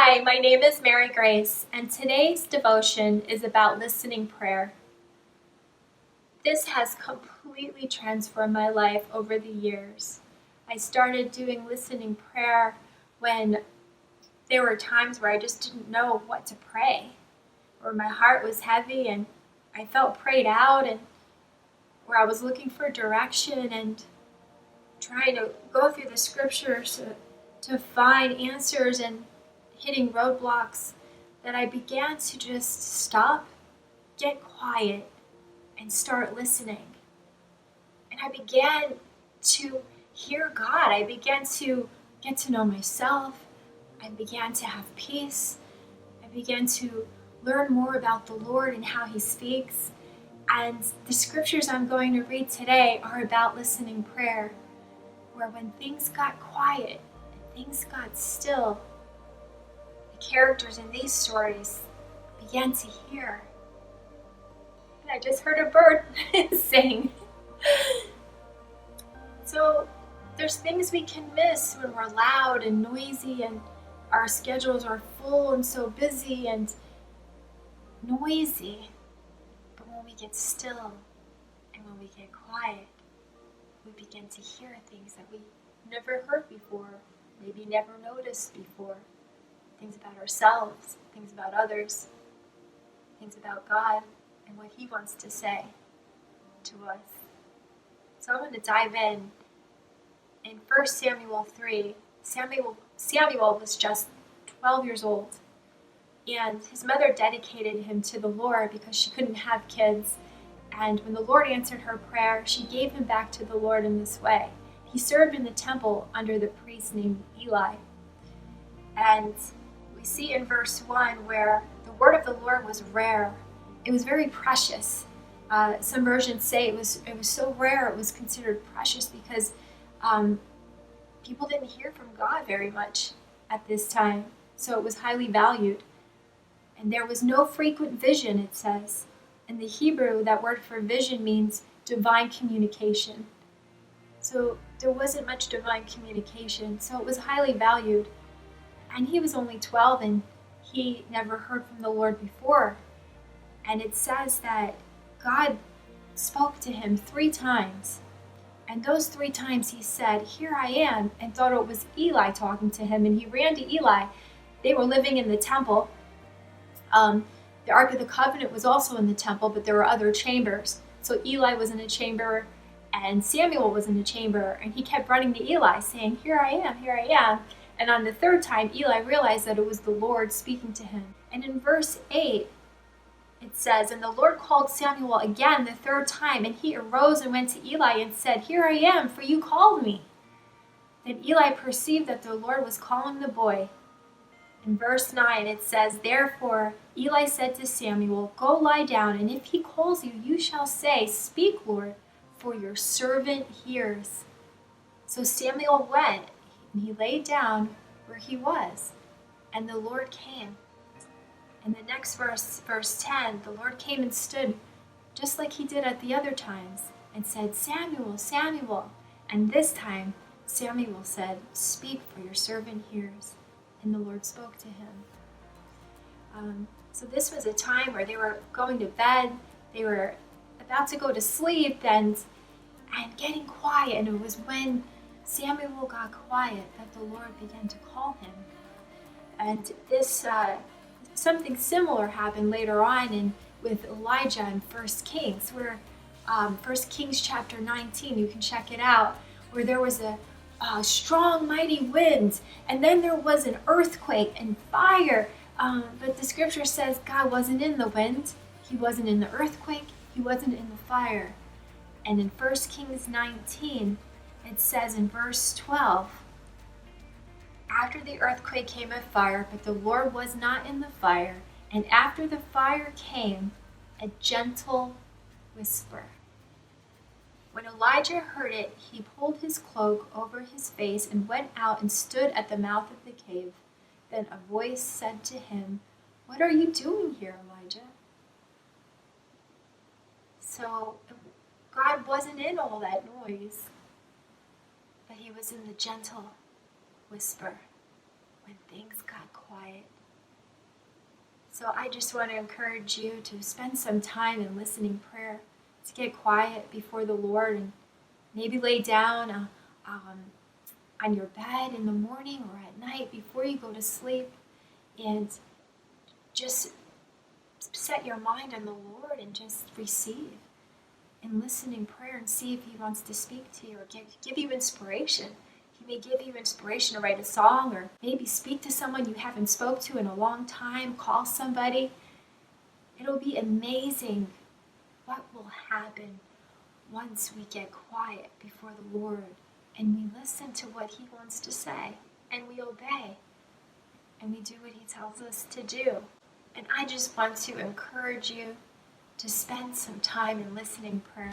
Hi, my name is Mary Grace, and today's devotion is about listening prayer. This has completely transformed my life over the years. I started doing listening prayer when there were times where I just didn't know what to pray, or my heart was heavy and I felt prayed out, and where I was looking for direction and trying to go through the scriptures to find answers and hitting roadblocks, that I began to just stop, get quiet, and start listening. And I began to hear God. I began to get to know myself. I began to have peace. I began to learn more about the Lord and how He speaks. And the scriptures I'm going to read today are about listening prayer, where when things got quiet and things got still, the characters in these stories began to hear. And I just heard a bird sing. So there's things we can miss when we're loud and noisy and our schedules are full and so busy and noisy. But when we get still and when we get quiet, we begin to hear things that we never heard before, maybe never noticed before. Things about ourselves, things about others, things about God and what He wants to say to us. So I'm going to dive in. In 1 Samuel 3, Samuel was just 12 years old, and his mother dedicated him to the Lord because she couldn't have kids. And when the Lord answered her prayer, she gave him back to the Lord in this way. He served in the temple under the priest named Eli. And we see in verse 1 where the word of the Lord was rare. It was very precious. Some versions say it was so rare it was considered precious because people didn't hear from God very much at this time. So it was highly valued. And there was no frequent vision, it says. In the Hebrew, that word for vision means divine communication. So there wasn't much divine communication, so it was highly valued. And he was only 12 and he never heard from the Lord before. And it says that God spoke to him 3 times. And those 3 times he said, "Here I am," and thought it was Eli talking to him. And he ran to Eli. They were living in the temple. The Ark of the Covenant was also in the temple, but there were other chambers. So Eli was in a chamber and Samuel was in a chamber. And he kept running to Eli saying, "Here I am, here I am." And on the 3rd time, Eli realized that it was the Lord speaking to him. And in verse 8, it says, "And the Lord called Samuel again the 3rd time, and he arose and went to Eli and said, 'Here I am, for you called me.' Then Eli perceived that the Lord was calling the boy. In verse 9, it says, "Therefore Eli said to Samuel, 'Go lie down, and if he calls you, you shall say, Speak, Lord, for your servant hears.' So Samuel went, and he lay down where he was, and the Lord came." And the next verse, verse 10, the Lord came and stood just like he did at the other times and said, "Samuel, Samuel." And this time Samuel said, "Speak, for your servant hears." And the Lord spoke to him. So this was a time where they were going to bed, they were about to go to sleep and getting quiet. And it was when Samuel got quiet that the Lord began to call him. And this something similar happened later on with Elijah in 1 Kings, where 1 Kings chapter 19, you can check it out, where there was a strong, mighty wind, and then there was an earthquake and fire. But the scripture says God wasn't in the wind, He wasn't in the earthquake, He wasn't in the fire. And in 1 Kings 19, it says in verse 12, "After the earthquake came a fire, but the Lord was not in the fire. And after the fire came a gentle whisper." When Elijah heard it, he pulled his cloak over his face and went out and stood at the mouth of the cave. Then a voice said to him, "What are you doing here, Elijah?" So God wasn't in all that noise, but He was in the gentle whisper when things got quiet So I just want to encourage you to spend some time in listening prayer, to get quiet before the Lord, and maybe lay down on your bed in the morning or at night before you go to sleep, and just set your mind on the Lord and just receive and listen in prayer and see if He wants to speak to you or give you inspiration. He may give you inspiration to write a song, or maybe speak to someone you haven't spoke to in a long time, call somebody. It'll be amazing what will happen once we get quiet before the Lord and we listen to what He wants to say, and we obey, and we do what He tells us to do. And I just want to encourage you to spend some time in listening prayer.